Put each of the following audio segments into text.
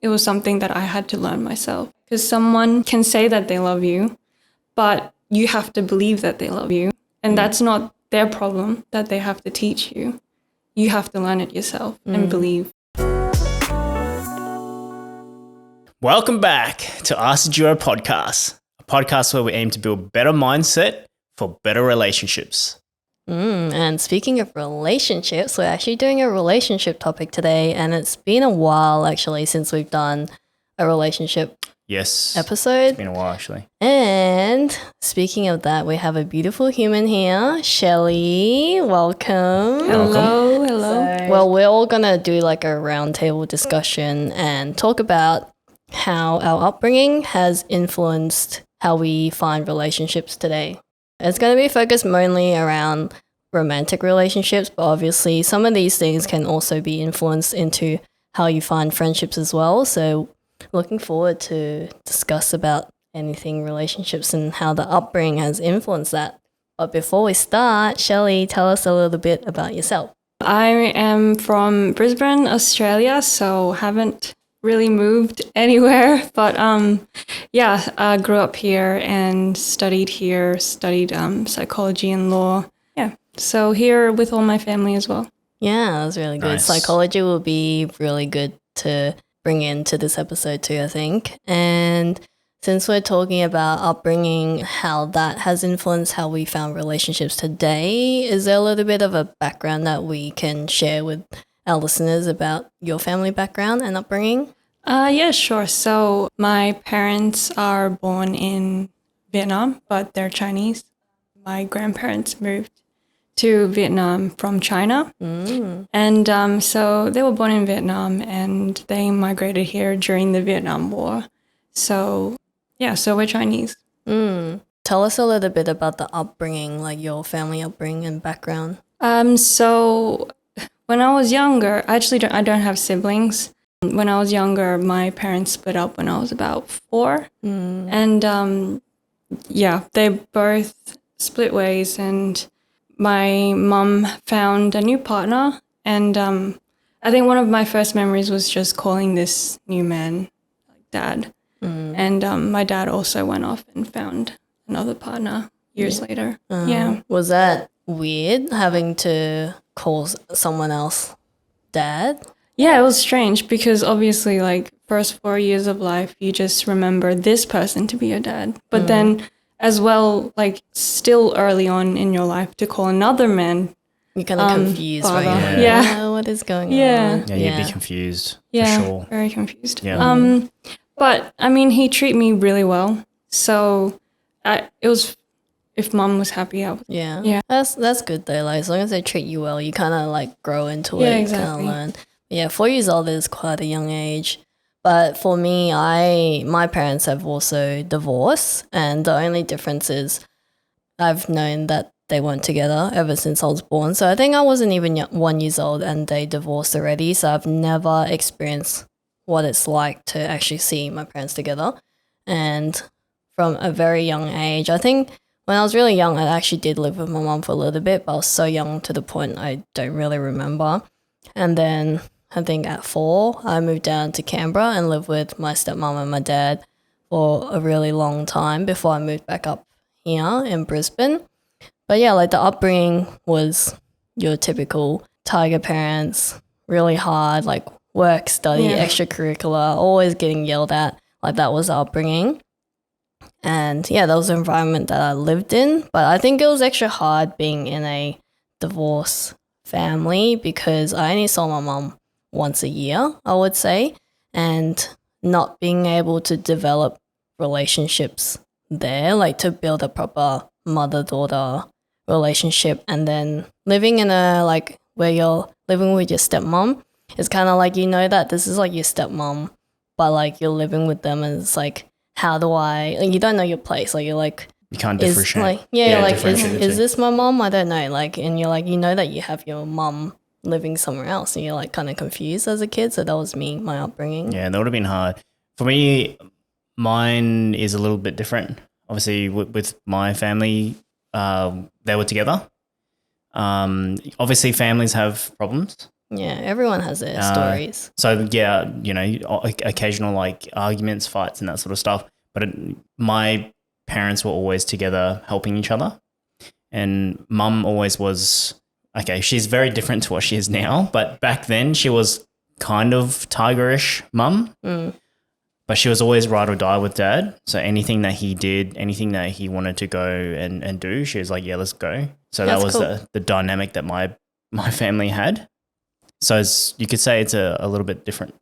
It was something that I had to learn myself, because someone can say that they love you, but you have to believe that they love you. And that's not their problem that they have to teach you. You have to learn it yourself and believe. Welcome back to S2E13 podcast, a podcast where we aim to build better mindset for better relationships. And speaking of relationships, we're actually doing a relationship topic today, and it's been a while actually since we've done a relationship episode. It's been a while actually. And speaking of that, we have a beautiful human here, Shelley. Welcome. Hello. Well, we're all going to do like a roundtable discussion and talk about how our upbringing has influenced how we find relationships today. It's going to be focused mainly around romantic relationships, but obviously some of these things can also be influenced into how you find friendships as well. So looking forward to discuss about anything relationships and how the upbringing has influenced that. But before we start, Shelley, tell us a little bit about yourself. I am from Brisbane, Australia, so haven't really moved anywhere, but I grew up here and studied psychology and law. Yeah, so here with all my family as well. Yeah, that was really good. Nice. Psychology will be really good to bring into this episode too, I think. And since we're talking about upbringing, how that has influenced how we found relationships today, is there a little bit of a background that we can share with our listeners about your family background and upbringing? Yeah, sure. So my parents are born in Vietnam, but they're Chinese. My grandparents moved to Vietnam from China. And so they were born in Vietnam and they migrated here during the Vietnam War. So we're Chinese. Tell us a little bit about the upbringing, like your family upbringing and background. So when I was younger, I don't have siblings. When I was younger, my parents split up when I was about 4. And they both split ways, and my mum found a new partner. And I think one of my first memories was just calling this new man Dad. And my dad also went off and found another partner years later. Was that weird, having to call someone else Dad? Yeah, it was strange because obviously, like, first 4 years of life, you just remember this person to be your dad. But then as well, like, still early on in your life to call another man You're kind of confused, father. right? Yeah. Oh, what is going Yeah. on? Yeah, you'd be confused Yeah, for sure. very confused. Yeah. But, I mean, he treated me really well. So it was, if mum was happy, I was. Yeah. That's good though. Like, as long as they treat you well, you kind of like grow into it. Yeah, You exactly. kind of learn. Yeah, 4 years old is quite a young age. But for me, my parents have also divorced, and the only difference is I've known that they weren't together ever since I was born. So I think I wasn't even 1 year old and they divorced already. So I've never experienced what it's like to actually see my parents together. And from a very young age, I think when I was really young, I actually did live with my mum for a little bit, but I was so young to the point I don't really remember. And then I think at 4, I moved down to Canberra and lived with my stepmom and my dad for a really long time before I moved back up here in Brisbane. But yeah, like the upbringing was your typical tiger parents, really hard, like work, study, extracurricular, always getting yelled at. Like that was the upbringing. And yeah, that was the environment that I lived in. But I think it was extra hard being in a divorce family because I only saw my mum once a year, I would say, and not being able to develop relationships there, like to build a proper mother-daughter relationship, and then living in a, like, where you're living with your stepmom, it's kind of like, you know that this is like your stepmom, but like you're living with them and it's like, how do I, like, you don't know your place, like you're like, You can't is differentiate. like, yeah, like differentiate the is two. this my mom? I don't know. Like, and you're like, you know that you have your mom living somewhere else, and you're like kind of confused as a kid. So that was me, my upbringing. Yeah, that would have been hard. For me, mine is a little bit different. Obviously, with my family, they were together. Obviously, families have problems. Yeah, everyone has their stories. So yeah, you know, occasional like arguments, fights, and that sort of stuff. But my parents were always together, helping each other, and Mum always was. Okay, she's very different to what she is now, but back then she was kind of tigerish Mum. But she was always ride or die with Dad. So anything that he did, anything that he wanted to go and do, she was like, yeah, let's go. So That's that was cool. the dynamic that my family had. So you could say it's a little bit different.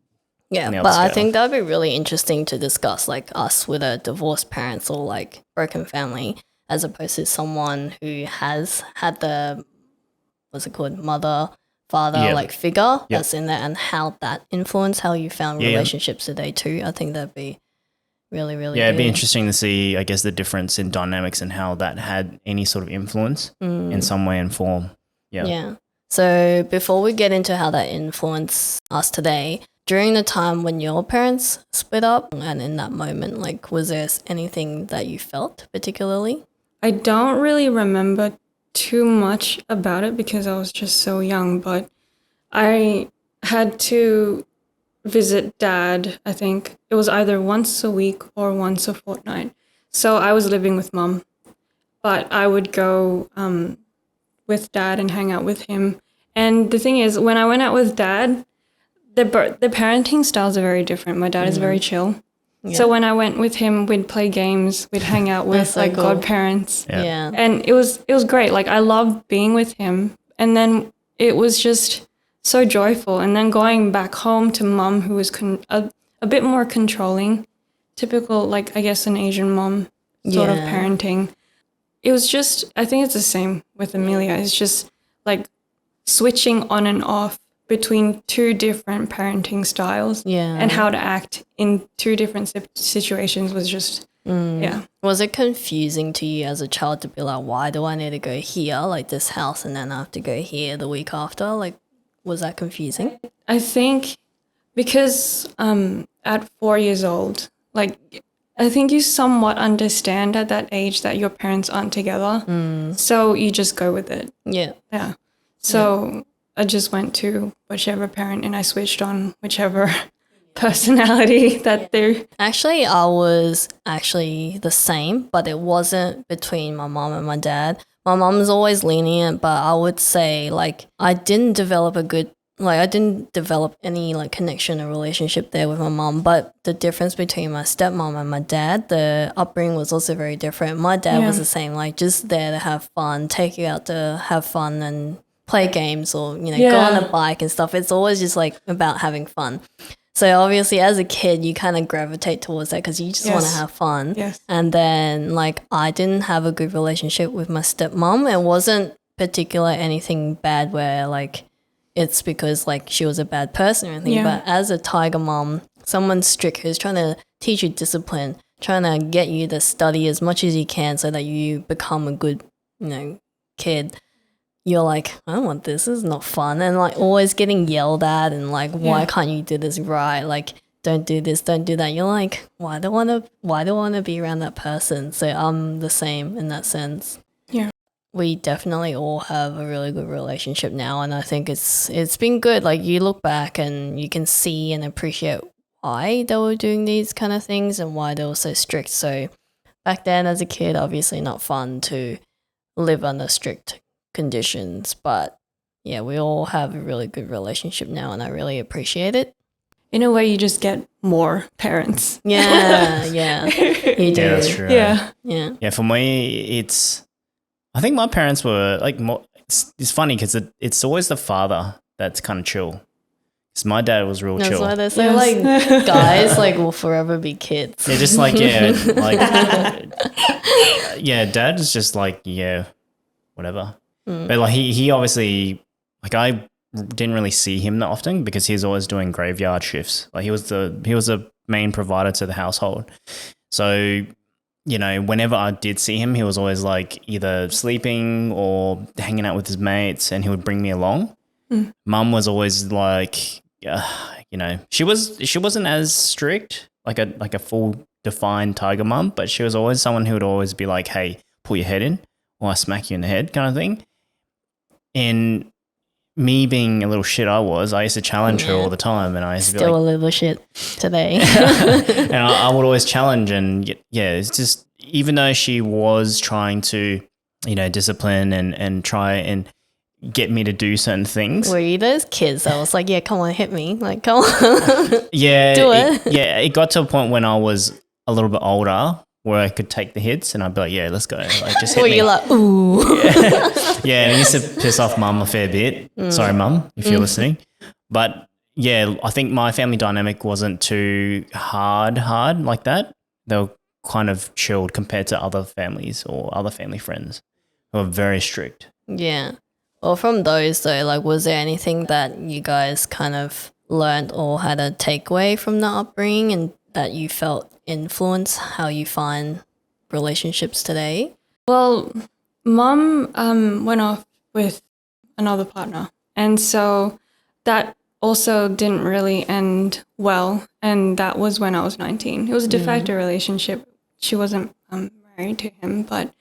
Yeah, on the but other I scale. think that would be really interesting to discuss, like us with a divorced parents or like broken family, as opposed to someone who has had the, what's it called, mother, father, Yeah. like figure Yep. that's in there, and how that influenced how you found Yeah, yeah. relationships today too. I think that'd be really, really Yeah, it'd be good. interesting to see, I guess, the difference in dynamics and how that had any sort of influence in some way and form. Yeah. So before we get into how that influenced us today, during the time when your parents split up and in that moment, like, was there anything that you felt particularly? I don't really remember too much about it because I was just so young, but I had to visit Dad, I think. It was either once a week or once a fortnight. So I was living with Mum, but I would go with Dad and hang out with him. And the thing is, when I went out with Dad, the parenting styles are very different. My dad is very chill. So when I went with him, we'd play games, we'd hang out with so like cool. godparents. Yeah. And it was great. Like I loved being with him. And then it was just so joyful. And then going back home to Mum, who was a bit more controlling, typical, like I guess an Asian mom sort of Yeah. parenting. It was just, I think it's the same with Amelia. It's just like switching on and off between two different parenting styles and how to act in two different situations was just, yeah. Was it confusing to you as a child to be like, why do I need to go here, like this house, and then I have to go here the week after? Like, was that confusing? I think because at 4 years old, like I think you somewhat understand at that age that your parents aren't together. So you just go with it. Yeah. Yeah. So I just went to whichever parent and I switched on whichever personality that they're. Actually, I was actually the same, but it wasn't between my mom and my dad. My mom's always lenient, but I would say like I didn't develop any like connection or relationship there with my mom. But the difference between my stepmom and my dad, the upbringing was also very different. My dad was the same, like just there to have fun, take you out to have fun and play games or, you know, go on a bike and stuff. It's always just like about having fun. So obviously as a kid, you kind of gravitate towards that because you just want to have fun. Yes. And then like I didn't have a good relationship with my stepmom. It wasn't particular anything bad where like it's because like she was a bad person or anything. Yeah. But as a tiger mom, someone strict who's trying to teach you discipline, trying to get you to study as much as you can so that you become a good, you know, kid. You're like, I don't want this is not fun. And like always getting yelled at and like, why can't you do this right? Like, don't do this, don't do that. You're like, why do I want to be around that person? So I'm the same in that sense. Yeah. We definitely all have a really good relationship now. And I think it's been good. Like you look back and you can see and appreciate why they were doing these kind of things and why they were so strict. So back then as a kid, obviously not fun to live under strict conditions, but yeah, we all have a really good relationship now and I really appreciate it. In a way, you just get more parents. Yeah, yeah. You do. Yeah, that's true. Yeah. Yeah. Yeah, for me, I think my parents were like more. It's funny because it's always the father that's kind of chill. Because my dad was real That's chill. why they're so like guys like will forever be kids. Yeah, just like dad is just like whatever. But like he obviously like I didn't really see him that often because he's always doing graveyard shifts. Like he was the main provider to the household. So, you know, whenever I did see him, he was always like either sleeping or hanging out with his mates, and he would bring me along. Mum was always like, you know, she wasn't as strict, like a full defined tiger mum, but she was always someone who would always be like, hey, pull your head in or I smack you in the head kind of thing. And me being a little shit I used to challenge her all the time, and I used to be Still like, a little shit today. and I would always challenge, and it's just, even though she was trying to, discipline and try and get me to do certain things. Were you those kids that was like, yeah, come on, hit me. Like, come on. Yeah. Do it. It got to a point when I was a little bit older where I could take the hits, and I'd be like, yeah, let's go. Like, just hit Or me. you're like, ooh. Yeah, and it used to piss off mum a fair bit. Sorry, mum, if you're listening. But yeah, I think my family dynamic wasn't too hard like that. They were kind of chilled compared to other families or other family friends who are very strict. Yeah. Well, from those though, like, was there anything that you guys kind of learned or had a takeaway from the upbringing and that you felt influence how you find relationships today? Well, Mum went off with another partner, and so that also didn't really end well, and that was when I was 19. It was a de facto relationship. She wasn't married to him, but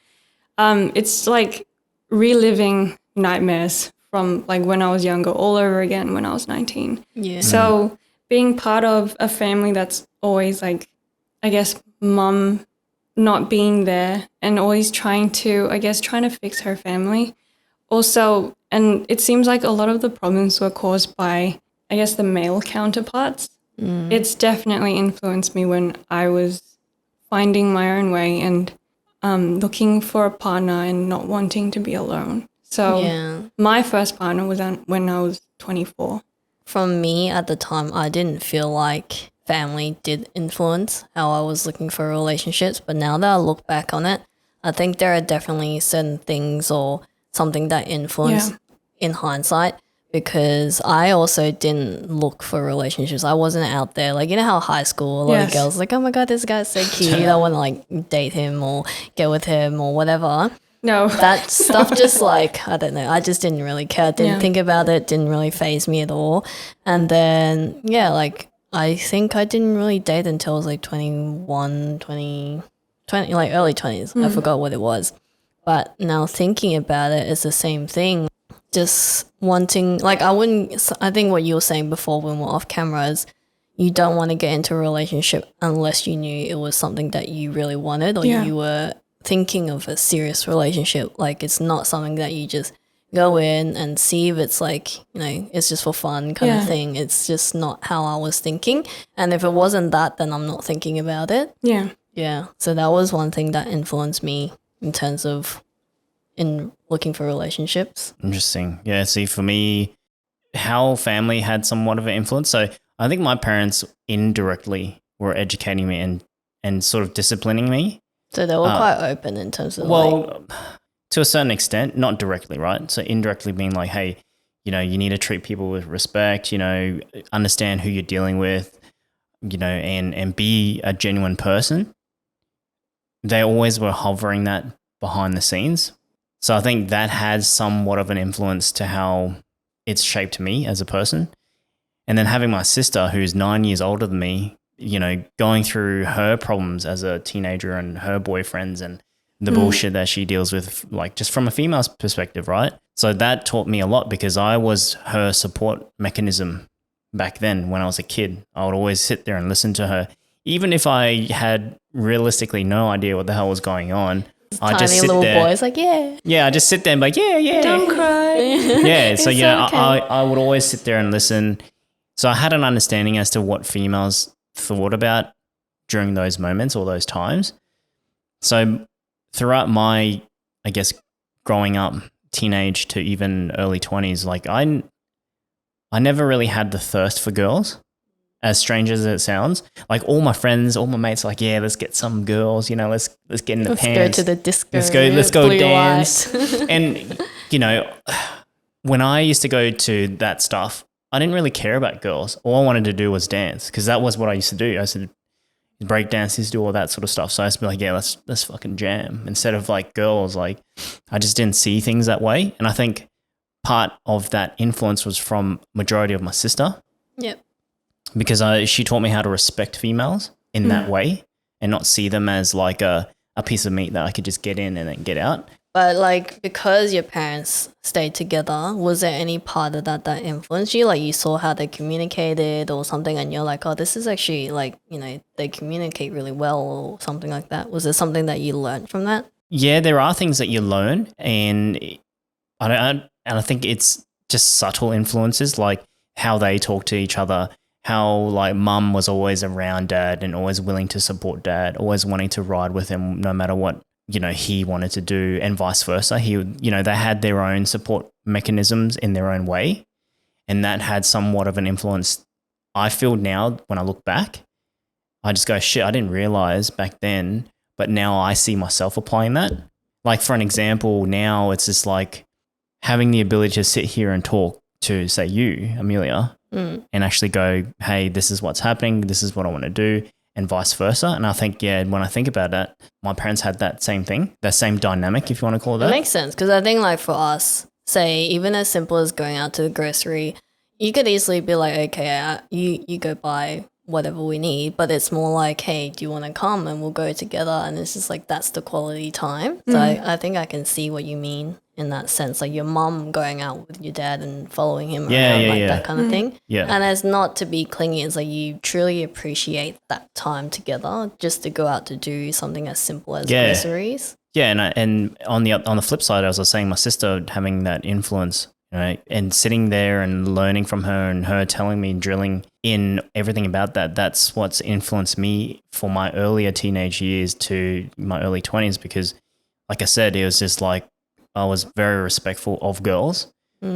it's like reliving nightmares from like when I was younger all over again when I was 19. Yeah. So being part of a family that's always like, I guess, mum not being there and always trying to fix her family. Also, and it seems like a lot of the problems were caused by, I guess, the male counterparts. It's definitely influenced me when I was finding my own way and looking for a partner and not wanting to be alone. So my first partner was when I was 24. From me at the time, I didn't feel like family did influence how I was looking for relationships. But now that I look back on it, I think there are definitely certain things or something that influenced in hindsight, because I also didn't look for relationships. I wasn't out there. Like, you know how high school, a lot of girls are like, oh my God, this guy's so cute. I want to like date him or get with him or whatever. No. That stuff just like, I don't know, I just didn't really care. Didn't think about it, didn't really faze me at all. And then, like, I think I didn't really date until I was like 21, 20, like early 20s. I forgot what it was. But now thinking about it, it's the same thing. Just wanting, like, I think what you were saying before when we're off camera is you don't want to get into a relationship unless you knew it was something that you really wanted or you were thinking of a serious relationship. Like, it's not something that you just go in and see if it's like, it's just for fun kind of thing. It's just not how I was thinking. And if it wasn't that, then I'm not thinking about it. Yeah. So that was one thing that influenced me in terms of in looking for relationships. Interesting. Yeah, see, for me, how family had somewhat of an influence. So I think my parents indirectly were educating me and sort of disciplining me. So they were quite open in terms of to a certain extent, not directly, right? So indirectly being like, hey, you need to treat people with respect, understand who you're dealing with, and be a genuine person. They always were hovering that behind the scenes. So I think that has somewhat of an influence to how it's shaped me as a person. And then having my sister, who's 9 years older than me, going through her problems as a teenager and her boyfriends and the bullshit that she deals with, like, just from a female's perspective, right? So that taught me a lot because I was her support mechanism back then when I was a kid. I would always sit there and listen to her. Even if I had realistically no idea what the hell was going on, I just sit there. Boys like, I just sit there and be like, Don't cry. Yeah, so, okay. I would always sit there and listen. So I had an understanding as to what females thought about during those moments or those times. So throughout my, I guess, growing up, teenage to even early 20s, like I never really had the thirst for girls, as strange as it sounds. Like all my friends, all my mates are like, yeah, let's get some girls, let's get in the pants. Let's go to the disco. Let's go blue dance. light. And, when I used to go to that stuff, I didn't really care about girls. All I wanted to do was dance because that was what I used to do. I used to break dances, do all that sort of stuff. So I used to be like, yeah, let's fucking jam. Instead of like girls, like I just didn't see things that way. And I think part of that influence was from majority of my sister. Yep. Because she taught me how to respect females in that way and not see them as like a piece of meat that I could just get in and then get out. But like, because your parents stayed together, was there any part of that that influenced you? Like you saw how they communicated or something and you're like, oh, this is actually like, you know, they communicate really well or something like that. Was there something that you learned from that? Yeah, there are things that you learn, and I think it's just subtle influences, like how they talk to each other, how like mum was always around dad and always willing to support dad, always wanting to ride with him no matter what, you know, he wanted to do, and vice versa. He would, you know, they had their own support mechanisms in their own way, and that had somewhat of an influence. I feel now when I look back, I just go, shit, I didn't realize back then, but now I see myself applying that. Like for an example, now it's just like having the ability to sit here and talk to, say, you, Amelia, and actually go, hey, this is what's happening, this is what I want to do, and vice versa. And I think, yeah, when I think about that, my parents had that same thing, that same dynamic, if you want to call it that. It makes sense, because I think like for us, say even as simple as going out to the grocery, you could easily be like, okay, you go buy whatever we need, but it's more like, hey, do you want to come and we'll go together? And it's just like, that's the quality time. So I think I can see what you mean in that sense, like your mum going out with your dad and following him around, like that kind of thing. Yeah. And it's not to be clingy, it's like you truly appreciate that time together just to go out to do something as simple as groceries. Yeah, and on the flip side, as I was saying, my sister having that influence, you know, and sitting there and learning from her and her telling me, drilling in everything about that, that's what's influenced me for my earlier teenage years to my early 20s, because like I said, it was just like I was very respectful of girls.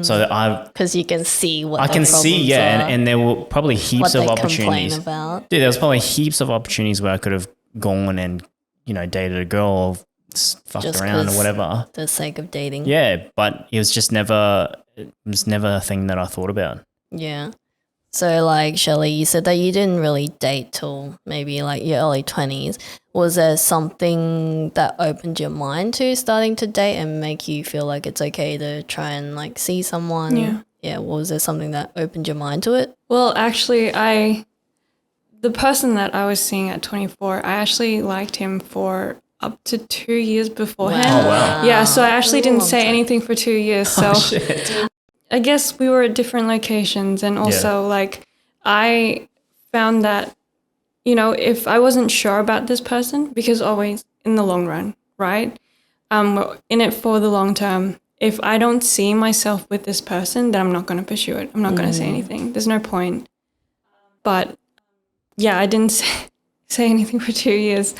So that because you can see what I can see, are, and there were probably heaps of opportunities. About. Dude, there was probably heaps of opportunities where I could have gone and, you know, dated a girl or fucked Just around or whatever. For the sake of dating. Yeah, but it was never a thing that I thought about. Yeah. So like Shelley, you said that you didn't really date till maybe like your early 20s. Was there something that opened your mind to starting to date and make you feel like it's okay to try and like see someone? Yeah. Yeah. Was there something that opened your mind to it? Well, actually, the person that I was seeing at 24, I actually liked him for up to 2 years beforehand. Oh, wow. Yeah, so I actually didn't say anything for 2 years. So I guess we were at different locations, and also like I found that, you know, if I wasn't sure about this person, because always in the long run, right? We're in it for the long term. If I don't see myself with this person, then I'm not going to pursue it. I'm not going to say anything. There's no point. But yeah, I didn't say anything for 2 years.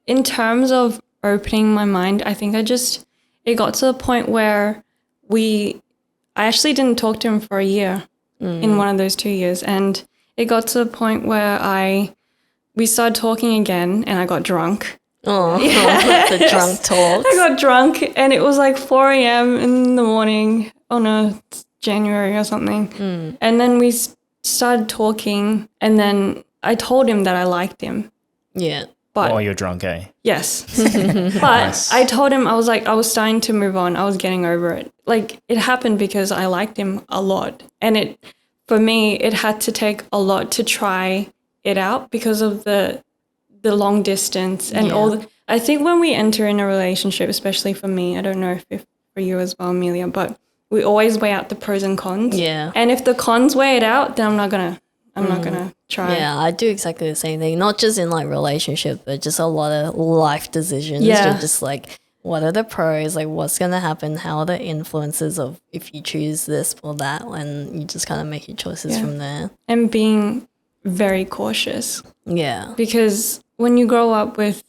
In terms of opening my mind, I think it got to the point where I actually didn't talk to him for a year in one of those 2 years. And it got to the point where we started talking again and I got drunk. Oh, the drunk talks. I got drunk and it was like 4 a.m. in the morning on a January or something. And then we started talking, and then I told him that I liked him. Yeah. But you're drunk, eh? yes. But I told him, I was starting to move on. I was getting over it. Like, it happened because I liked him a lot. And for me, it had to take a lot to try it out because of the long distance and all I think when we enter in a relationship, especially for me, I don't know if for you as well, Amelia, but we always weigh out the pros and cons. Yeah. And if the cons weigh it out, then I'm not gonna try. Yeah, I do exactly the same thing. Not just in like relationship, but just a lot of life decisions. Yeah. You're just like, what are the pros? Like, what's gonna happen? How are the influences of if you choose this or that? And you just kind of make your choices from there. And being very cautious. Yeah. Because when you grow up with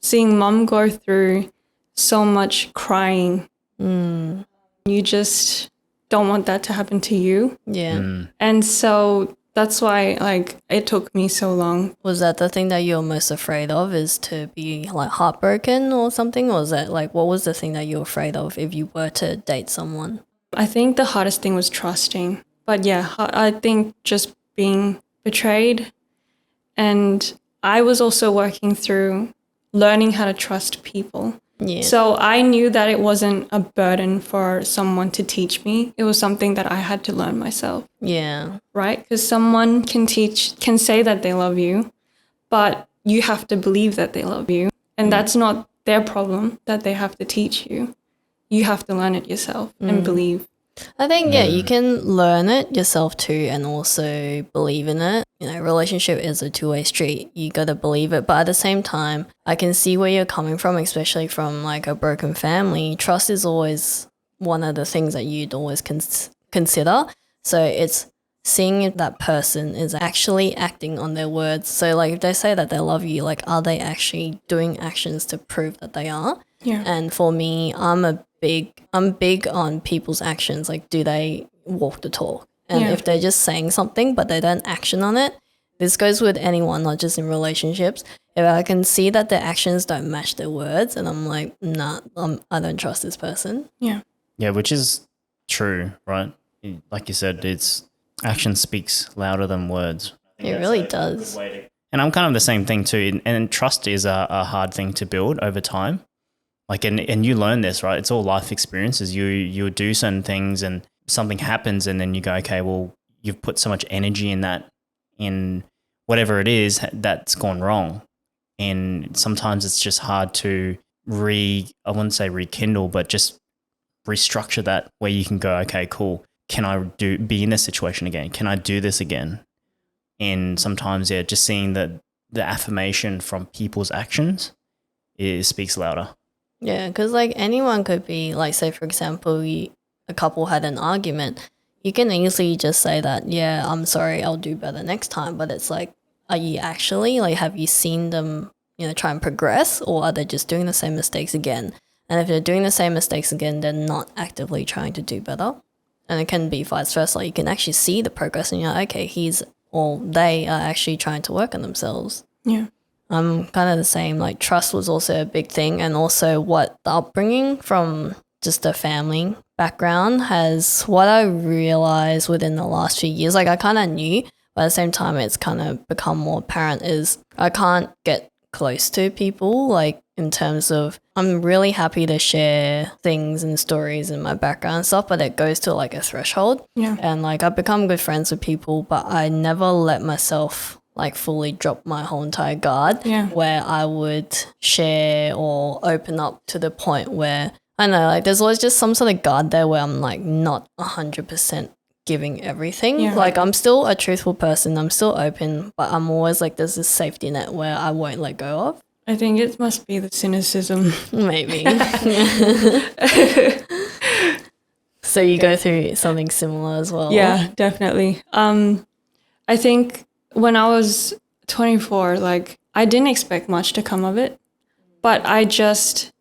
seeing mum go through so much crying, you just don't want that to happen to you. Yeah. And so that's why, like, it took me so long. Was that the thing that you're most afraid of, is to be like heartbroken or something? Or was that like, what was the thing that you're afraid of if you were to date someone? I think the hardest thing was trusting. But yeah, I think just being betrayed. And I was also working through learning how to trust people. Yeah. So I knew that it wasn't a burden for someone to teach me. It was something that I had to learn myself. Yeah. Right? Because someone can say that they love you, but you have to believe that they love you. And that's not their problem that they have to teach you. You have to learn it yourself and believe. I think, you can learn it yourself too and also believe in it. Relationship is a two-way street. You got to believe it. But at the same time, I can see where you're coming from, especially from like a broken family. Trust is always one of the things that you'd always consider. So it's seeing if that person is actually acting on their words. So like if they say that they love you, like are they actually doing actions to prove that they are? Yeah. And for me, I'm big on people's actions. Like, do they walk the talk? And if they're just saying something but they don't action on it, this goes with anyone, not just in relationships. If I can see that their actions don't match their words, and I'm like, nah, I don't trust this person. Yeah. Yeah, which is true, right? Like you said, it's action speaks louder than words. It really does. And I'm kind of the same thing too. And trust is a hard thing to build over time. Like, and you learn this, right? It's all life experiences. You do certain things and something happens and then you go, okay, well, you've put so much energy in that, in whatever it is that's gone wrong. And sometimes it's just hard to I wouldn't say rekindle, but just restructure that where you can go, okay, cool. Can I be in this situation again? Can I do this again? And sometimes, just seeing the affirmation from people's actions, it speaks louder. Yeah, because like anyone could be like, say for example, a couple had an argument. You can easily just say that, yeah, I'm sorry, I'll do better next time. But it's like, are you actually, like, have you seen them, try and progress, or are they just doing the same mistakes again? And if they're doing the same mistakes again, they're not actively trying to do better. And it can be vice versa. Like you can actually see the progress and you're like, okay, they are actually trying to work on themselves. Yeah. I'm kind of the same. Like trust was also a big thing, and also what the upbringing from just a family background has, what I realized within the last few years, like I kind of knew, but at the same time it's kind of become more apparent, is I can't get close to people, like in terms of I'm really happy to share things and stories in my background and stuff, but it goes to like a threshold. Yeah. And like I've become good friends with people, but I never let myself like fully drop my whole entire guard, where I would share or open up to the point where I know like there's always just some sort of guard there where I'm like not 100% giving everything. Yeah. Like I'm still a truthful person, I'm still open, but I'm always like there's this safety net where I won't let go of. I think it must be the cynicism. Maybe. So you go through something similar as well? Yeah, definitely. I think when I was 24, like I didn't expect much to come of it, but I just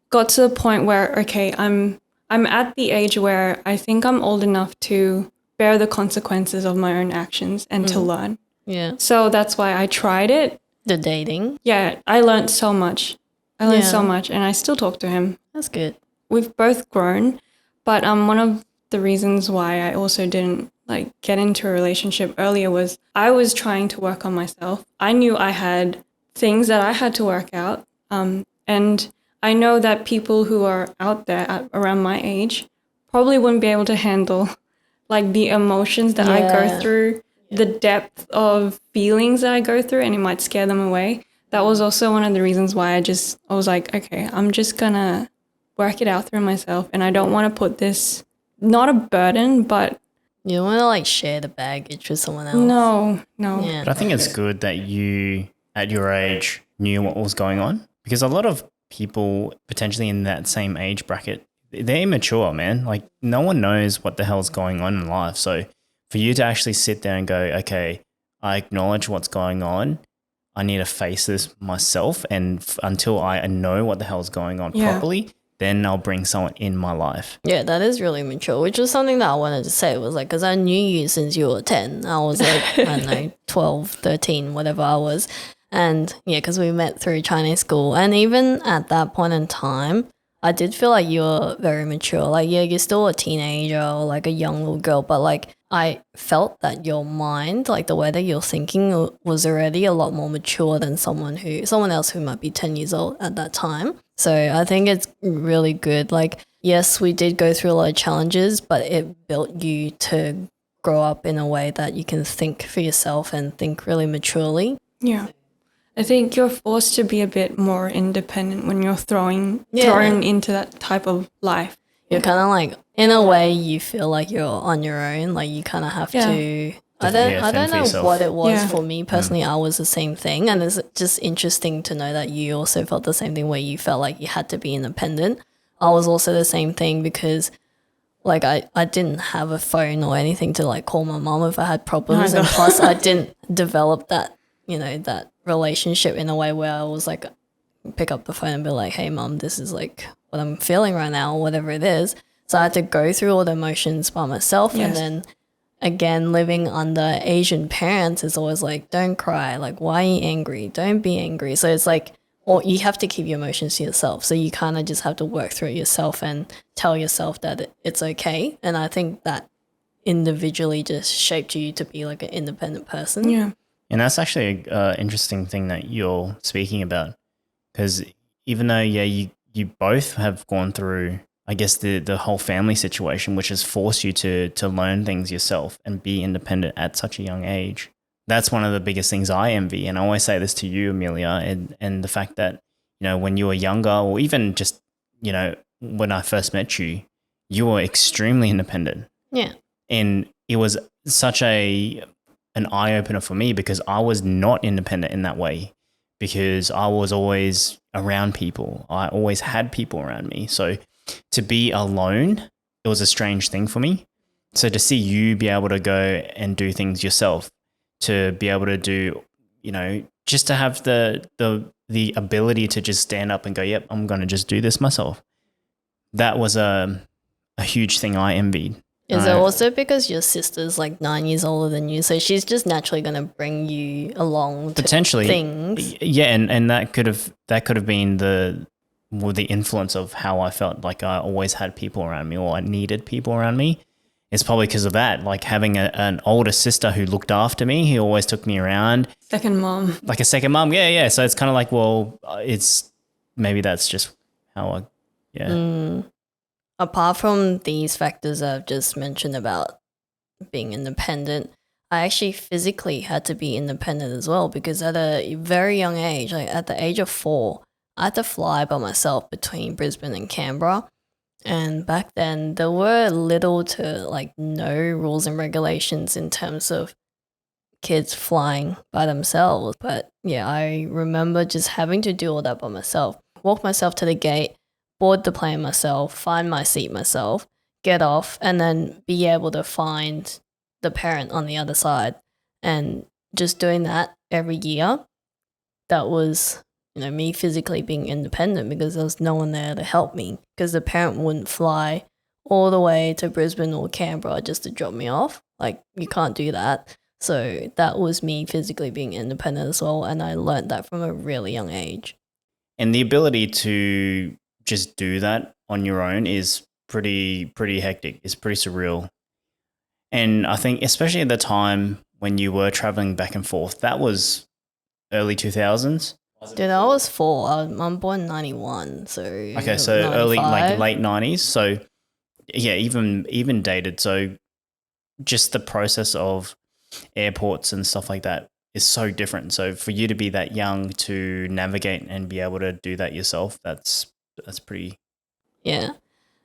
got to the point where, okay, I'm at the age where I think I'm old enough to bear the consequences of my own actions and to learn. Yeah. So that's why I tried it. The dating? Yeah, I learned so much. So much, and I still talk to him. That's good. We've both grown, but one of the reasons why I also didn't like get into a relationship earlier was I was trying to work on myself. I knew I had things that I had to work out, and I know that people who are out there around my age probably wouldn't be able to handle like the emotions that I go through, the depth of feelings that I go through, and it might scare them away. That was also one of the reasons why I was like, okay, I'm just gonna work it out through myself, and I don't want to put this, not a burden, but you don't want to like share the baggage with someone else. No. Yeah. But I think it's good that you, at your age, knew what was going on, because a lot of people potentially in that same age bracket, they're immature, man. Like no one knows what the hell's going on in life. So for you to actually sit there and go, okay, I acknowledge what's going on. I need to face this myself, and until I know what the hell's going on properly, then I'll bring someone in my life. Yeah, that is really mature, which was something that I wanted to say. It was like, because I knew you since you were 10. I was like, I don't know, 12, 13, whatever I was. And yeah, because we met through Chinese school. And even at that point in time, I did feel like you were very mature. Like, yeah, you're still a teenager or like a young little girl, but like I felt that your mind, like the way that you're thinking was already a lot more mature than someone else who might be 10 years old at that time. So I think it's really good. Like, yes, we did go through a lot of challenges, but it built you to grow up in a way that you can think for yourself and think really maturely. Yeah. I think you're forced to be a bit more independent when you're thrown into that type of life. You're kind of like, in a way, you feel like you're on your own. Like you kind of have to. I don't know what it was for me personally. I was the same thing, and it's just interesting to know that you also felt the same thing, where you felt like you had to be independent. I was also the same thing because, like, I didn't have a phone or anything to like call my mom if I had problems, and plus I didn't develop that, you know, that relationship in a way where I was like, pick up the phone and be like, hey mom, this is like what I'm feeling right now, or whatever it is. So I had to go through all the emotions by myself. And then again, living under Asian parents is always like, don't cry, like why are you angry, don't be angry. So it's like, or you have to keep your emotions to yourself, so you kind of just have to work through it yourself and tell yourself that it's okay. And I think that individually just shaped you to be like an independent person. And that's actually an interesting thing that you're speaking about, because even though, you both have gone through, I guess, the whole family situation, which has forced you to learn things yourself and be independent at such a young age. That's one of the biggest things I envy. And I always say this to you, Amelia, and the fact that, you know, when you were younger, or even just, you know, when I first met you, you were extremely independent. Yeah. And it was such an eye-opener for me, because I was not independent in that way, because I was always around people. I always had people around me. So to be alone, it was a strange thing for me. So to see you be able to go and do things yourself, to be able to do, you know, just to have the ability to just stand up and go, yep, I'm going to just do this myself. That was a huge thing I envied. Is it also because your sister's like 9 years older than you, so she's just naturally going to bring you along to potentially things? Yeah, and that could have been the influence of how I felt like I always had people around me, or I needed people around me. It's probably because of that, like having an older sister who looked after me, who always took me around. Second mom. Like a second mom, yeah. So it's kind of like, well, it's maybe that's just how Apart from these factors I've just mentioned about being independent, I actually physically had to be independent as well, because at a very young age, like at the age of 4, I had to fly by myself between Brisbane and Canberra. And back then, there were little to like no rules and regulations in terms of kids flying by themselves. But yeah, I remember just having to do all that by myself. Walk myself to the gate, board the plane myself, find my seat myself, get off, and then be able to find the parent on the other side. And just doing that every year, that was, you know, me physically being independent, because there was no one there to help me, because the parent wouldn't fly all the way to Brisbane or Canberra just to drop me off. Like, you can't do that. So that was me physically being independent as well, and I learned that from a really young age. And the ability to just do that on your own is pretty hectic. It's pretty surreal. And I think especially at the time when you were traveling back and forth, that was early 2000s. Dude, I was 4. I'm born in 91, so okay, so 95. early, like late 90s. So yeah, even dated. So just the process of airports and stuff like that is so different. So for you to be that young to navigate and be able to do that yourself, that's pretty. Yeah.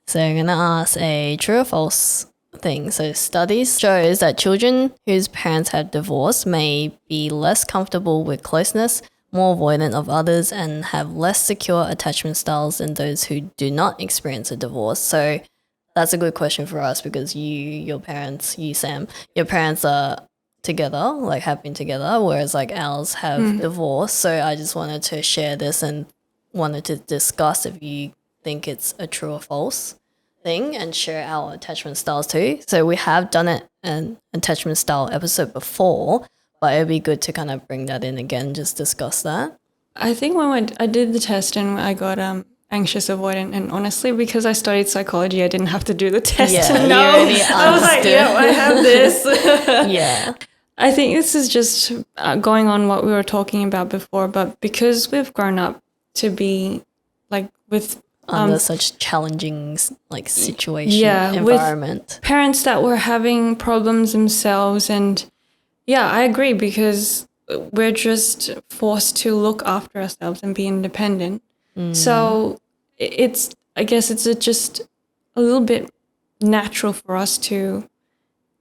So I'm gonna ask a true or false thing. So studies shows that children whose parents have divorced may be less comfortable with closeness, more avoidant of others, and have less secure attachment styles than those who do not experience a divorce. So that's a good question for us, because your parents, Sam, your parents are together, like have been together, whereas like ours have divorced. So I just wanted to share this and wanted to discuss if you think it's a true or false thing, and share our attachment styles too. So we have done an attachment style episode before, but it'd be good to kind of bring that in again, just discuss that. I think when I did the test and I got anxious avoidant, and honestly, because I studied psychology, I didn't have to do the test to know. I was like, yeah, I have this. Yeah. I think this is just going on what we were talking about before, but because we've grown up to be like with under such challenging like situation, environment, with parents that were having problems themselves, and yeah, I agree, because we're just forced to look after ourselves and be independent. So I guess it's just a little bit natural for us to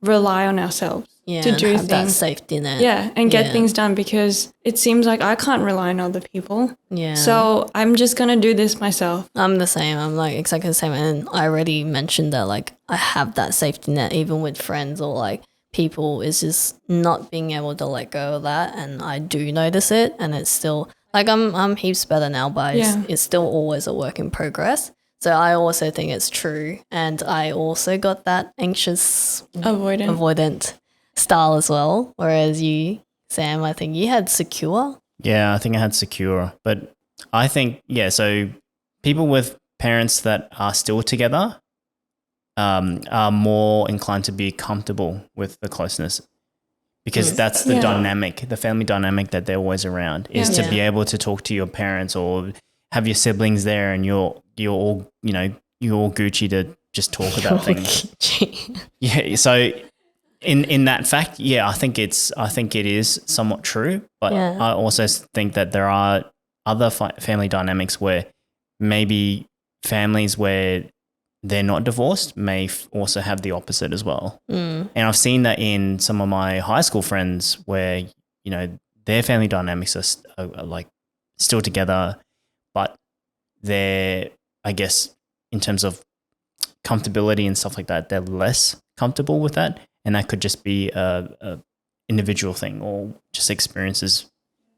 rely on ourselves to do have that things. safety net. Yeah, and get things done, because it seems like I can't rely on other people. Yeah. So I'm just going to do this myself. I'm the same. I'm like exactly the same. And I already mentioned that like I have that safety net even with friends or like people, is just not being able to let go of that. And I do notice it, and it's still like I'm heaps better now, but it's still always a work in progress. So I also think it's true. And I also got that anxious avoidant style as well. Whereas you, Sam, I think you had secure. Yeah, I think I had secure. But I think, so people with parents that are still together are more inclined to be comfortable with the closeness, because that's the dynamic, the family dynamic that they're always around, is to be able to talk to your parents or have your siblings there, and you're all, you're all Gucci to just talk about things. Yeah. So in that fact, I think it is somewhat true, but I also think that there are other family dynamics where maybe families where they're not divorced may also have the opposite as well. And I've seen that in some of my high school friends where, their family dynamics are like still together, but they're, I guess, in terms of comfortability and stuff like that, they're less comfortable with that. And that could just be a individual thing or just experiences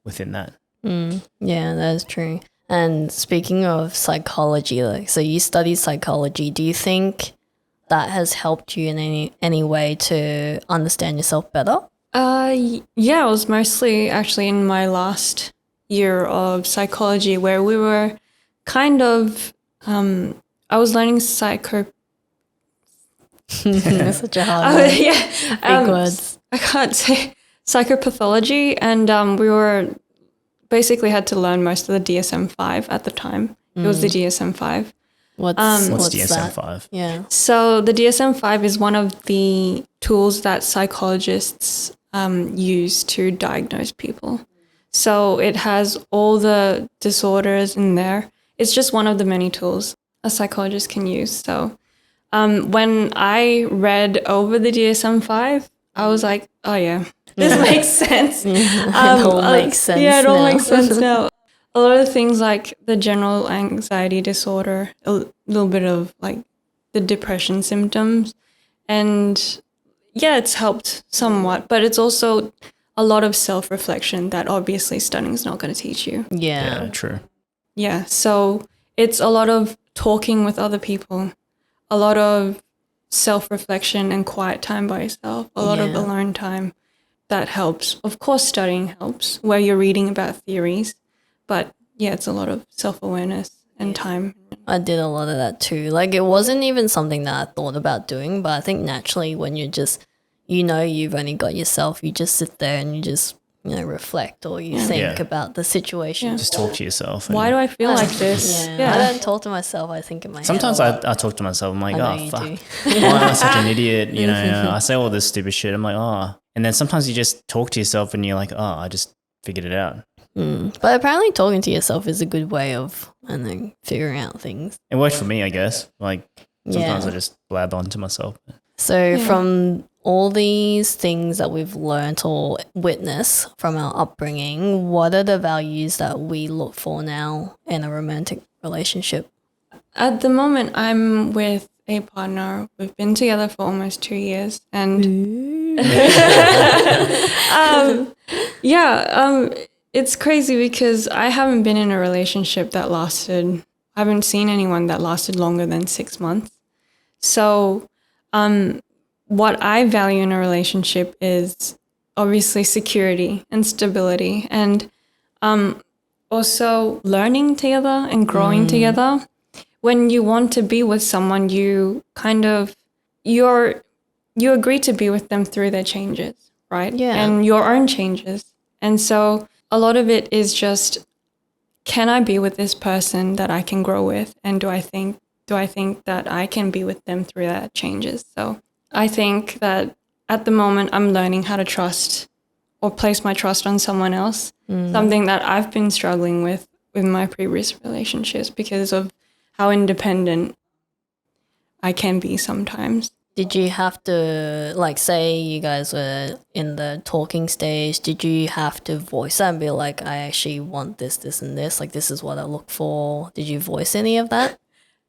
within that. Yeah, that is true. And speaking of psychology, so you study psychology. Do you think that has helped you in any way to understand yourself better? Yeah, it was mostly actually in my last year of psychology, where we were kind of, I was learning That's such a hard word. Big words. I can't say psychopathology, and we were basically had to learn most of the DSM-5 at the time. It was the DSM-5. What's DSM-5? That? Yeah. So the DSM-5 is one of the tools that psychologists use to diagnose people. So it has all the disorders in there. It's just one of the many tools a psychologist can use. So when I read over the DSM-5, I was like, oh yeah, this makes sense. It all makes sense. Yeah, it all now. makes sense now. A lot of things like the general anxiety disorder, a little bit of like the depression symptoms, and it's helped somewhat, but it's also a lot of self-reflection that obviously studying is not going to teach you. Yeah, true. Yeah, so it's a lot of talking with other people, a lot of self-reflection and quiet time by yourself, a lot of alone time. That helps. Of course, studying helps, where you're reading about theories, but it's a lot of self-awareness and time. I did a lot of that too. Like, it wasn't even something that I thought about doing, but I think naturally when you're just, you've only got yourself, you just sit there and you just, reflect, or you think about the situation. Just talk to yourself. Why do I feel like this? I don't talk to myself. I think in my Sometimes head. I talk to myself. I'm like, I fuck. Why am I such an idiot? I say all this stupid shit. I'm like, And then sometimes you just talk to yourself and you're like, I just figured it out. But apparently talking to yourself is a good way of, figuring out things. It worked for me, I guess. Like, sometimes I just blab on to myself. So from all these things that we've learnt or witnessed from our upbringing, what are the values that we look for now in a romantic relationship? At the moment, I'm with a partner. We've been together for almost 2 years, and it's crazy because I haven't been in a relationship that lasted. I haven't seen anyone that lasted longer than 6 months. So, what I value in a relationship is obviously security and stability, and also learning together and growing together. When you want to be with someone, you you agree to be with them through their changes, right? Yeah. And your own changes. And so a lot of it is just, can I be with this person that I can grow with? And do I think that I can be with them through that changes? So I think that at the moment I'm learning how to trust or place my trust on someone else. Something that I've been struggling with my previous relationships because of how independent I can be sometimes. Did you have to, like, say you guys were in the talking stage, did you have to voice that and be like, I actually want this, this, and this, like, this is what I look for? Did you voice any of that?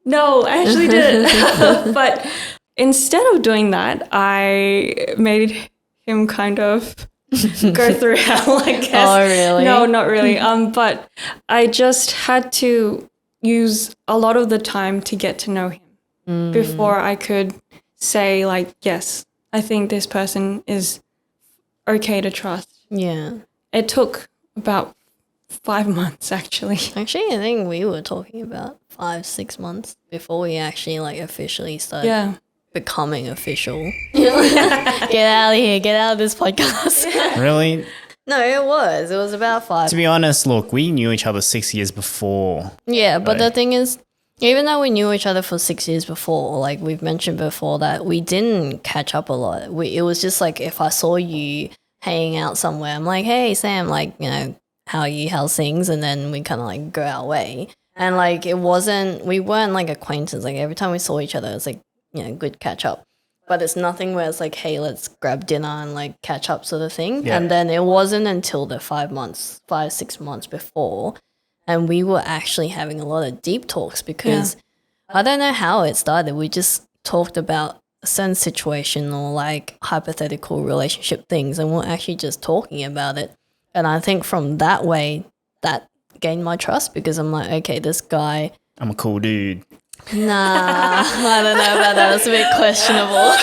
No, I actually didn't. But instead of doing that, I made him kind of go through hell, I guess. Oh, really? No, not really. But I just had to use a lot of the time to get to know him before I could say, like, yes, I think this person is okay to trust. Yeah. It took about 5 months, actually. Actually, I think we were talking about 5-6 months before we actually, like, officially started becoming official. Get out of here. Get out of this podcast. Really? No, it was about 5. To be honest, look, we knew each other 6 years before. Yeah, but the Right. thing is, even though we knew each other for 6 years before, like we've mentioned before, that we didn't catch up a lot. It was just like if I saw you hanging out somewhere, I'm like, hey, Sam, like, you know, how are you? How's things? And then we kind of like go our way. And like we weren't like acquaintances. Like every time we saw each other, it was like, you know, good catch up. But it's nothing where it's like, hey, let's grab dinner and like catch up sort of thing. Yeah. And then it wasn't until the 5-6 months before, and we were actually having a lot of deep talks because I don't know how it started. We just talked about a certain situation or like hypothetical relationship things, and we're actually just talking about it. And I think from that way, that gained my trust because I'm like, okay, this guy, I'm a cool dude. nah, I don't know about that. It's a bit questionable.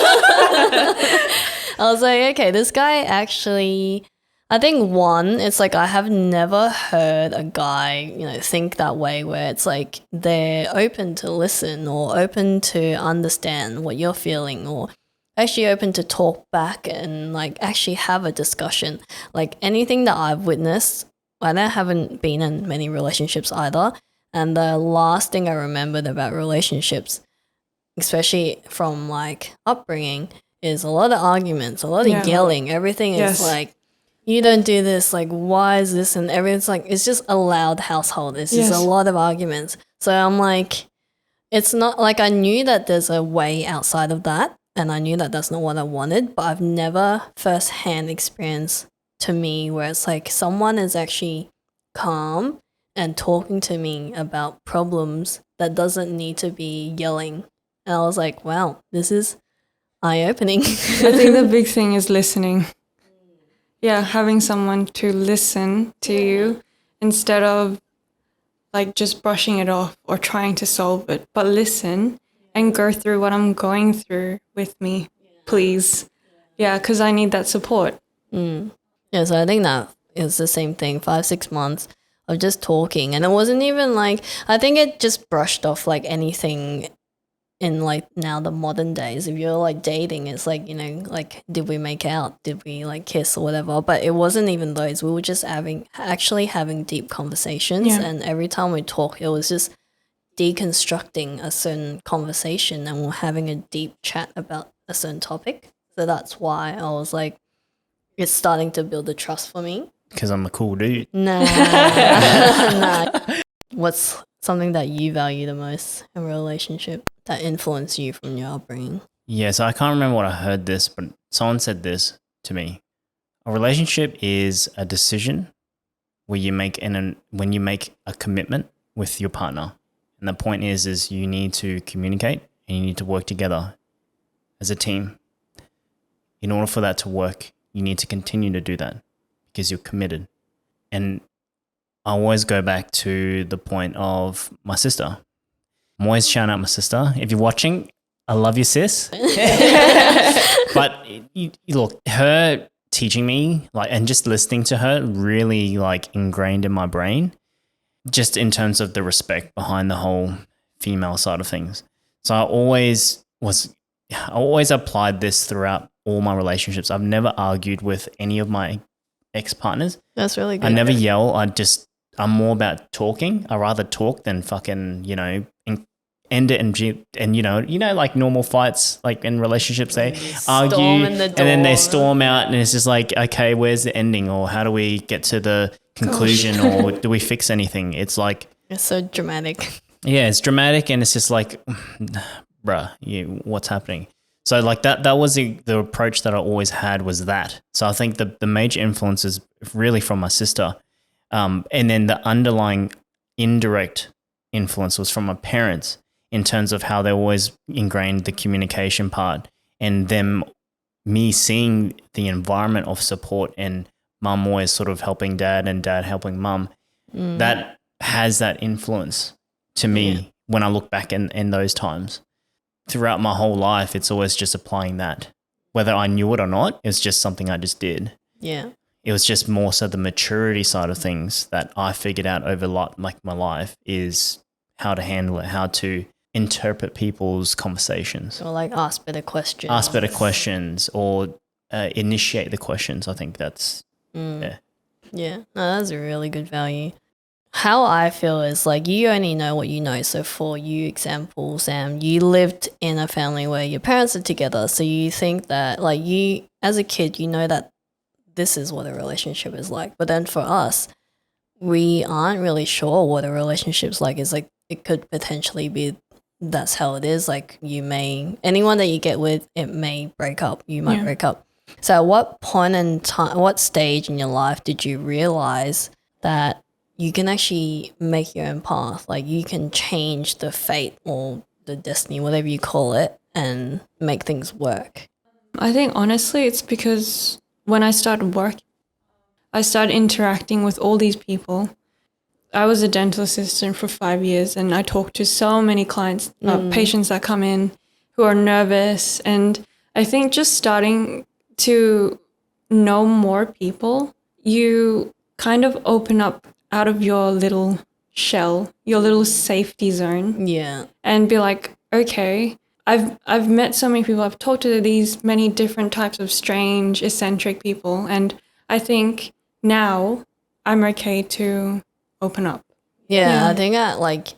I was like, okay, this guy actually, I think one, it's like I have never heard a guy, you know, think that way where it's like they're open to listen or open to understand what you're feeling or actually open to talk back and like actually have a discussion. Like anything that I've witnessed, I haven't been in many relationships either. And the last thing I remembered about relationships, especially from like upbringing, is a lot of arguments, a lot of yelling. Everything is like, you don't do this, like, why is this? And everything's like, it's just a loud household. It's just a lot of arguments. So I'm like, it's not like I knew that there's a way outside of that. And I knew that that's not what I wanted, but I've never firsthand experienced to me where it's like someone is actually calm and talking to me about problems that doesn't need to be yelling. And I was like, wow, this is eye-opening. I think the big thing is listening. Yeah, having someone to listen to you instead of like just brushing it off or trying to solve it, but listen and go through what I'm going through with me, please. Yeah, because I need that support. Yeah, so I think that is the same thing, 5-6 months of just talking. And it wasn't even like, I think it just brushed off like anything in like now the modern days. If you're like dating, it's like, you know, like did we make out? Did we like kiss or whatever? But it wasn't even those. We were just actually having deep conversations. Yeah. And every time we talk, it was just deconstructing a certain conversation and we're having a deep chat about a certain topic. So that's why I was like, it's starting to build a trust for me. Because I'm a cool dude. Nah. Nah. What's something that you value the most in a relationship that influenced you from your upbringing? Yeah, so I can't remember what I heard this, but someone said this to me. A relationship is a decision where you make when you make a commitment with your partner. And the point is you need to communicate and you need to work together as a team. In order for that to work, you need to continue to do that because you're committed. And I always go back to the point of my sister. I'm always shouting out my sister. If you're watching, I love you, sis. But look, her teaching me and just listening to her really ingrained in my brain, just in terms of the respect behind the whole female side of things. So I always applied this throughout all my relationships. I've never argued with any of my ex-partners. That's really good. I never yell. I'm more about talking. I rather talk than fucking, end it and like normal fights, like in relationships, they argue in the and then they door. storm out, and it's just like, okay, where's the ending, or how do we get to the conclusion, or do we fix anything? It's like, It's so dramatic. yeah, it's dramatic, and it's just like, bruh, what's happening? So like that was the approach that I always had, was that. So I think the major influence is really from my sister. And then the underlying indirect influence was from my parents, in terms of how they always ingrained the communication part, and me seeing the environment of support, and mum always sort of helping dad and dad helping mum. That has that influence to me when I look back in those times. Throughout my whole life, it's always just applying that. Whether I knew it or not, it's just something I just did. Yeah. It was just more so the maturity side of things that I figured out over like my life, is how to handle it, how to interpret people's conversations. Or like ask better questions. Ask better questions, or initiate the questions. I think that's, yeah. Yeah, no, that's a really good value. How I feel is like, you only know what you know. So for you, example, Sam, you lived in a family where your parents are together. So you think that, like, you as a kid, you know that this is what a relationship is like. But then for us, we aren't really sure what a relationship's like. It's like, it could potentially be that's how it is. Like, anyone that you get with, it may break up. You might break up. So at what point in time, what stage in your life did you realize that you can actually make your own path? Like, you can change the fate or the destiny, whatever you call it, and make things work? I think honestly it's because when I started working, I started interacting with all these people. I was a dental assistant for 5 years, and I talked to so many clients, patients that come in who are nervous. And I think just starting to know more people, you kind of open up out of your little shell, your little safety zone. Yeah. And be like, okay, I've met so many people, I've talked to these many different types of strange, eccentric people, and I think now I'm okay to open up. Yeah, I think that, like,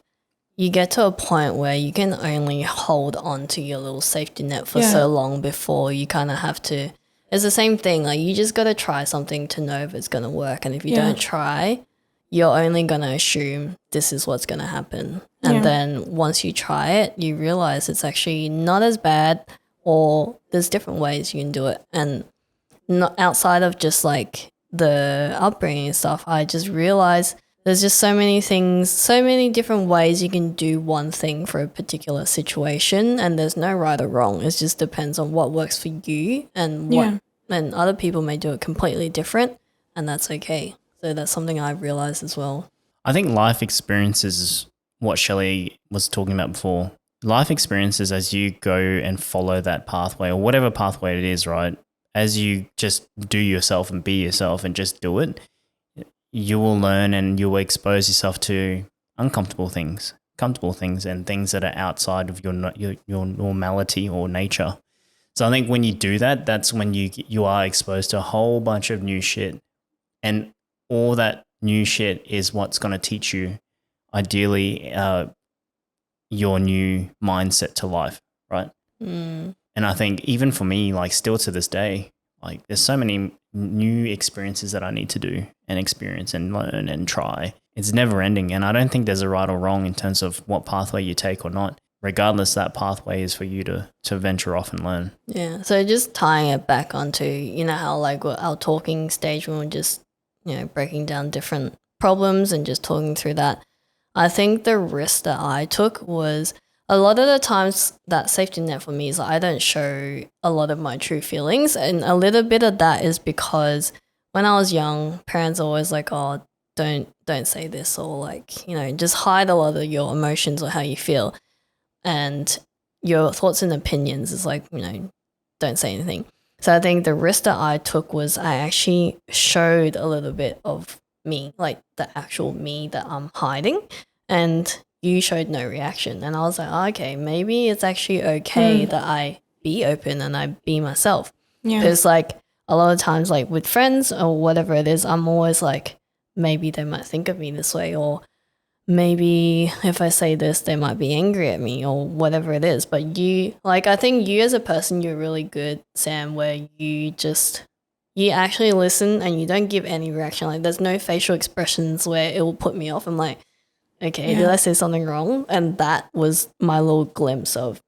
you get to a point where you can only hold on to your little safety net for so long before you kind of have to. It's the same thing. Like, you just got to try something to know if it's going to work. And if you don't try, you're only going to assume this is what's going to happen. And then once you try it, you realize it's actually not as bad, or there's different ways you can do it. And not outside of just like the upbringing and stuff, I just realized there's just so many things, so many different ways you can do one thing for a particular situation, and there's no right or wrong. It just depends on what works for you, and and other people may do it completely different, and that's okay. So that's something I've realized as well. I think life experiences is what Shelley was talking about before. Life experiences, as you go and follow that pathway, or whatever pathway it is, right? As you just do yourself and be yourself and just do it, you will learn, and you will expose yourself to uncomfortable things, comfortable things, and things that are outside of your normality or nature. So I think when you do that, that's when you are exposed to a whole bunch of new shit, and all that new shit is what's going to teach you, ideally, your new mindset to life, right? And I think even for me, like, still to this day, like, there's so many new experiences that I need to do and experience and learn and try. It's never ending. And I don't think there's a right or wrong in terms of what pathway you take or not. Regardless, that pathway is for you to venture off and learn. Yeah. So just tying it back onto, how like our talking stage, when we're just, breaking down different problems and just talking through that. I think the risk that I took was, a lot of the times that safety net for me is, like, I don't show a lot of my true feelings. And a little bit of that is because when I was young, parents are always like, oh, don't say this, or like, just hide a lot of your emotions or how you feel. And your thoughts and opinions is like, don't say anything. So I think the risk that I took was, I actually showed a little bit of me, like the actual me that I'm hiding, and you showed no reaction. And I was like, oh, okay, maybe it's actually okay that I be open and I be myself. Because like a lot of times, like with friends or whatever it is, I'm always like, maybe they might think of me this way, or maybe if I say this, they might be angry at me or whatever it is. But you, like, I think you as a person, you're really good, Sam, where you actually listen and you don't give any reaction. Like, there's no facial expressions where it will put me off. I'm like, okay, did I say something wrong? And that was my little glimpse of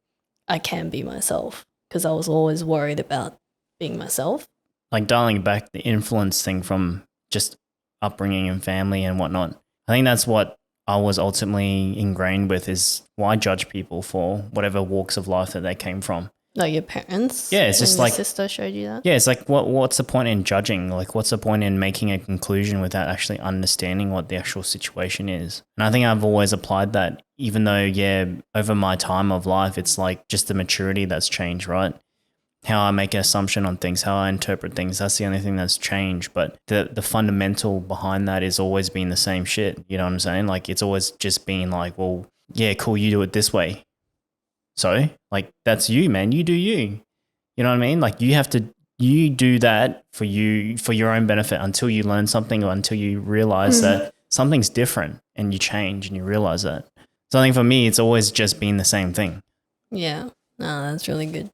I can be myself, because I was always worried about being myself. Like dialing back the influence thing from just upbringing and family and whatnot. I think that's what I was ultimately ingrained with, is why judge people for whatever walks of life that they came from. Like your parents? Yeah, it's just your like sister showed you that? Yeah, it's like what's the point in judging? Like what's the point in making a conclusion without actually understanding what the actual situation is? And I think I've always applied that, even though, over my time of life, it's like just the maturity that's changed, right? How I make an assumption on things, how I interpret things, that's the only thing that's changed. But the fundamental behind that is always being the same shit. You know what I'm saying? Like it's always just being like, well, yeah, cool, you do it this way. So like, that's you, man. You do you. You know what I mean? Like you do that for your own benefit until you learn something, or until you realize that something's different and you change and you realize that. So I think for me, it's always just been the same thing. Yeah. No, that's really good.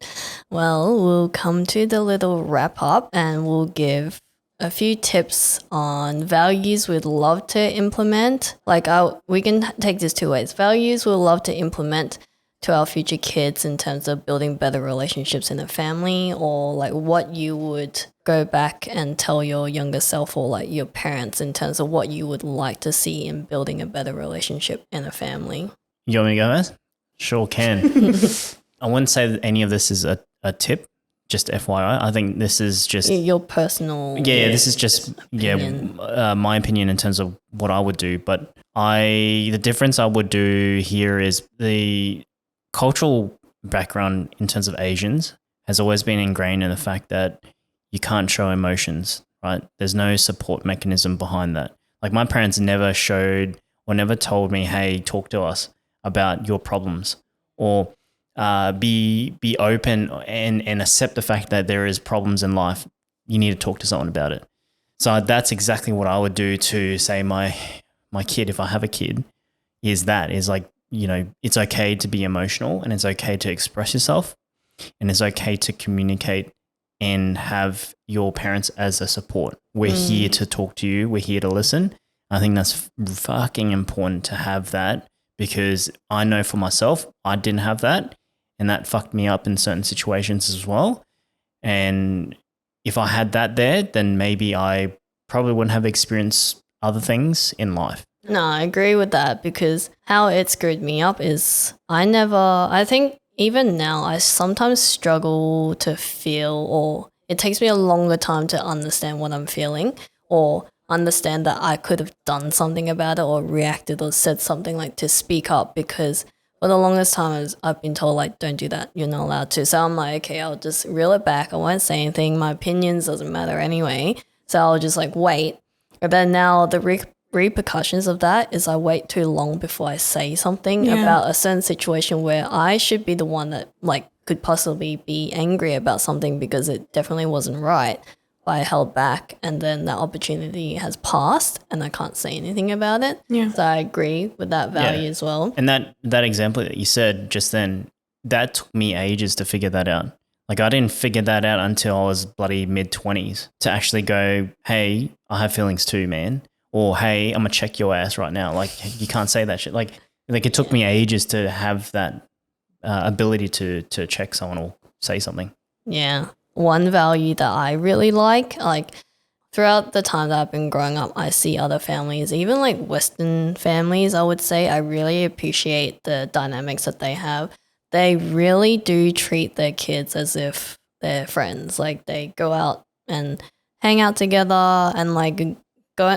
Well, we'll come to the little wrap up and we'll give a few tips on values we'd love to implement. Like we can take this two ways. Values we'd love to implement to our future kids in terms of building better relationships in a family, or like what you would go back and tell your younger self or like your parents in terms of what you would like to see in building a better relationship in a family. You want me to go first? Sure can. I wouldn't say that any of this is a tip, just FYI. I think this is just your personal. Yeah, this is just opinion. My opinion in terms of what I would do. But the difference I would do here is the cultural background in terms of Asians has always been ingrained in the fact that you can't show emotions, right? There's no support mechanism behind that. Like my parents never showed or never told me, hey, talk to us about your problems, or be open and accept the fact that there is problems in life. You need to talk to someone about it. So that's exactly what I would do to say my kid, if I have a kid, is like, you know, it's okay to be emotional and it's okay to express yourself and it's okay to communicate and have your parents as a support. We're here to talk to you. We're here to listen. I think that's fucking important to have that, because I know for myself, I didn't have that, and that fucked me up in certain situations as well. And if I had that there, then maybe I probably wouldn't have experienced other things in life. No, I agree with that, because how it screwed me up is I think even now I sometimes struggle to feel, or it takes me a longer time to understand what I'm feeling, or understand that I could have done something about it or reacted or said something, like to speak up, because for the longest time I've been told like, don't do that, you're not allowed to. So I'm like, okay, I'll just reel it back. I won't say anything. My opinions doesn't matter anyway. So I'll just like wait. But then now the repercussions of that is I wait too long before I say something about a certain situation where I should be the one that like could possibly be angry about something because it definitely wasn't right. But I held back, and then that opportunity has passed and I can't say anything about it. Yeah. So I agree with that value as well. And that example that you said just then, that took me ages to figure that out. Like I didn't figure that out until I was bloody mid-20s to actually go, hey, I have feelings too, man. Or, hey, I'm going to check your ass right now. Like, you can't say that shit. Like it took me ages to have that ability to check someone or say something. Yeah. One value that I really like throughout the time that I've been growing up, I see other families, even like Western families, I would say, I really appreciate the dynamics that they have. They really do treat their kids as if they're friends. Like they go out and hang out together, and like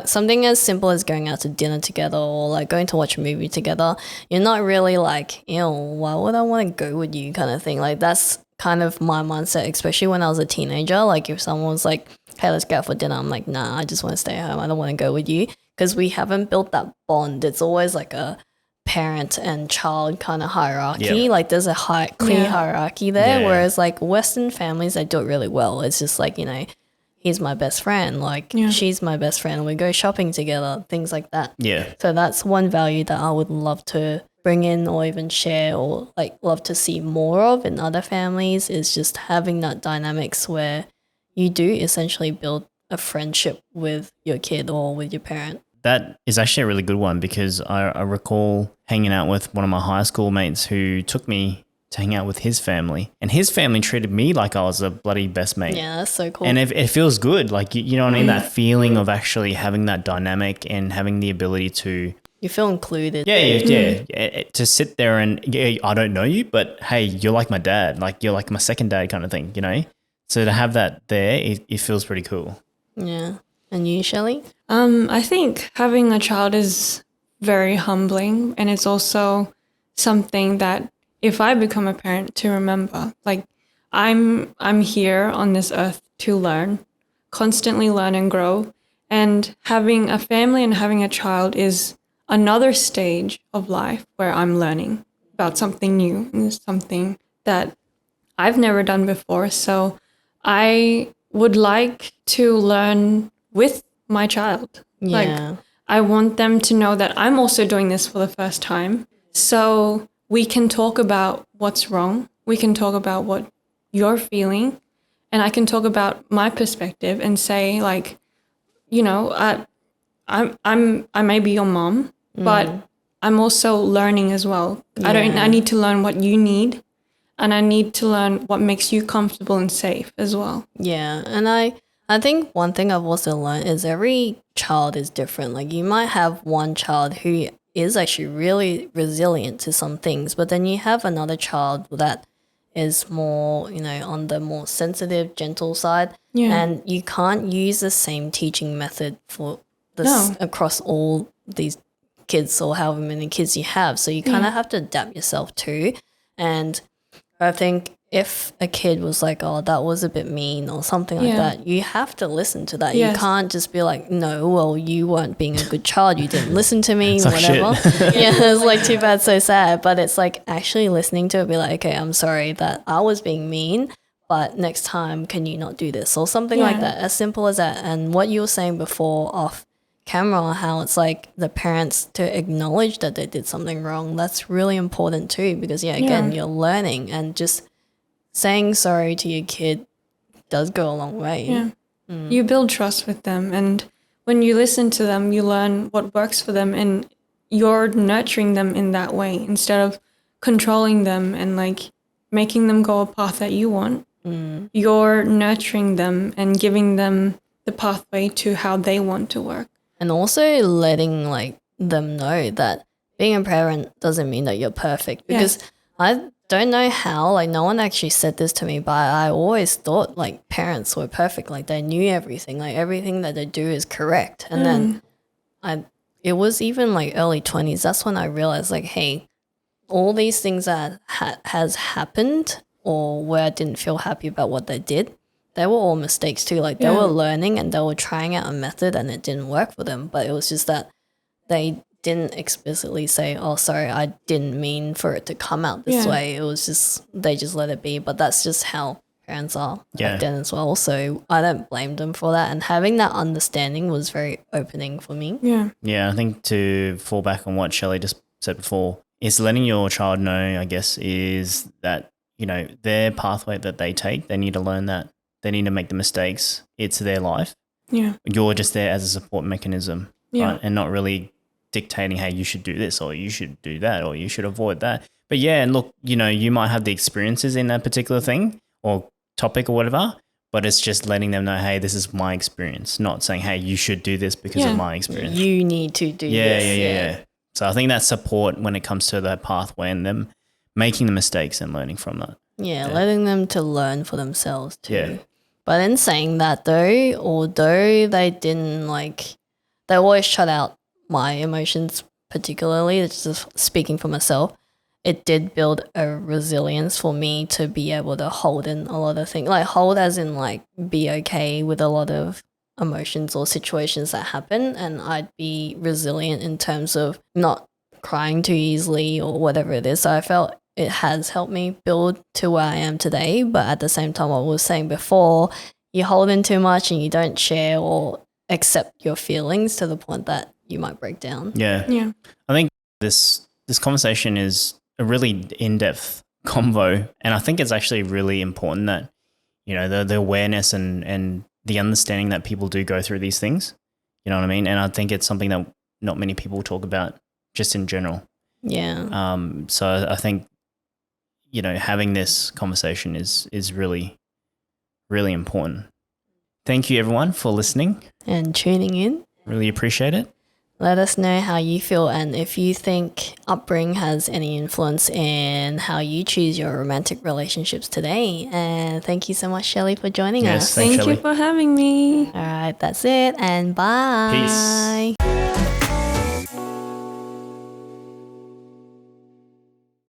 something as simple as going out to dinner together, or like going to watch a movie together. You're not really like, ew, why would I want to go with you kind of thing. Like that's kind of my mindset, especially when I was a teenager. Like if someone was like, hey, let's go out for dinner, I'm like, nah, I just want to stay home. I don't want to go with you, because we haven't built that bond. It's always like a parent and child kind of hierarchy. Yeah. Like there's a clear hierarchy there, whereas like Western families, they do it really well. It's just like, you know, he's my best friend, like she's my best friend, we go shopping together, things like that. Yeah. So that's one value that I would love to bring in or even share, or like love to see more of in other families, is just having that dynamics where you do essentially build a friendship with your kid or with your parent. That is actually a really good one, because I recall hanging out with one of my high school mates who took me to hang out with his family, and his family treated me like I was a bloody best mate. Yeah, that's so cool. And it feels good. Like, you know what I mean? That feeling of actually having that dynamic and having the ability to... You feel included. Yeah. To sit there and, I don't know you, but hey, you're like my dad. Like, you're like my second dad kind of thing, you know? So to have that there, it feels pretty cool. Yeah. And you, Shelley? I think having a child is very humbling, and it's also something that if I become a parent, to remember, like I'm here on this earth to learn, constantly learn and grow. And having a family and having a child is another stage of life where I'm learning about something new and something that I've never done before. So I would like to learn with my child. Yeah. Like, I want them to know that I'm also doing this for the first time. So we can talk about what's wrong. We can talk about what you're feeling. And I can talk about my perspective and say, like, you know, I may be your mom, but I'm also learning as well. Yeah. I need to learn what you need, and I need to learn what makes you comfortable and safe as well. Yeah. And I think one thing I've also learned is every child is different. Like, you might have one child who is actually really resilient to some things, but then you have another child that is more, you know, on the more sensitive, gentle side. Yeah. And you can't use the same teaching method for this across all these kids or however many kids you have. So you kind of have to adapt yourself too. And I think if a kid was like, oh, that was a bit mean or something like that, you have to listen to that. Yes. You can't just be like, no, well, you weren't being a good child. You didn't listen to me, Suck whatever. shit. Yeah, it's like too bad, so sad. But it's like actually listening to it, be like, okay, I'm sorry that I was being mean, but next time, can you not do this or something like that? As simple as that. And what you were saying before off camera, how it's like the parents to acknowledge that they did something wrong, that's really important too, because again, you're learning, and just saying sorry to your kid does go a long way. Yeah. You build trust with them, and when you listen to them, you learn what works for them, and you're nurturing them in that way instead of controlling them and like making them go a path that you want. You're nurturing them and giving them the pathway to how they want to work. And also letting like them know that being a parent doesn't mean that you're perfect, because I don't know how, like no one actually said this to me, but I always thought like parents were perfect, like they knew everything, like everything that they do is correct. And then it was even like early 20s, that's when I realized like, hey, all these things that has happened, or where I didn't feel happy about what they did, they were all mistakes too. Like they were learning and they were trying out a method and it didn't work for them, but it was just that they didn't explicitly say, oh, sorry, I didn't mean for it to come out this way. It was just, they just let it be. But that's just how parents are back then as well. So I don't blame them for that. And having that understanding was very opening for me. Yeah, I think to fall back on what Shelley just said before, is letting your child know, I guess, is that, you know, their pathway that they take, they need to learn that. They need to make the mistakes. It's their life. Yeah. You're just there as a support mechanism, right? And not really dictating, hey, you should do this or you should do that or you should avoid that. But yeah, and look, you know, you might have the experiences in that particular thing or topic or whatever, but it's just letting them know, hey, this is my experience, not saying, hey, you should do this because of my experience. You need to do this. Yeah. So I think that's support when it comes to that pathway and them making the mistakes and learning from that. Yeah, letting them to learn for themselves too. Yeah. But in saying that though, although they didn't like, they always shut out my emotions particularly, it's just speaking for myself, it did build a resilience for me to be able to hold in a lot of things. Like hold as in like be okay with a lot of emotions or situations that happen, and I'd be resilient in terms of not crying too easily or whatever it is. So I felt it has helped me build to where I am today. But at the same time, what I was saying before, you hold in too much and you don't share or accept your feelings to the point that you might break down. Yeah. Yeah. I think this conversation is a really in-depth convo, and I think it's actually really important that, you know, the awareness and the understanding that people do go through these things. You know what I mean? And I think it's something that not many people talk about just in general. Yeah. So I think, you know, having this conversation is really, really important. Thank you everyone for listening. And tuning in. Really appreciate it. Let us know how you feel and if you think upbringing has any influence in how you choose your romantic relationships today. And thank you so much, Shelley, for joining Yes, us. thanks, Thank you Shelley. for having me. All right, that's it. And bye. Peace.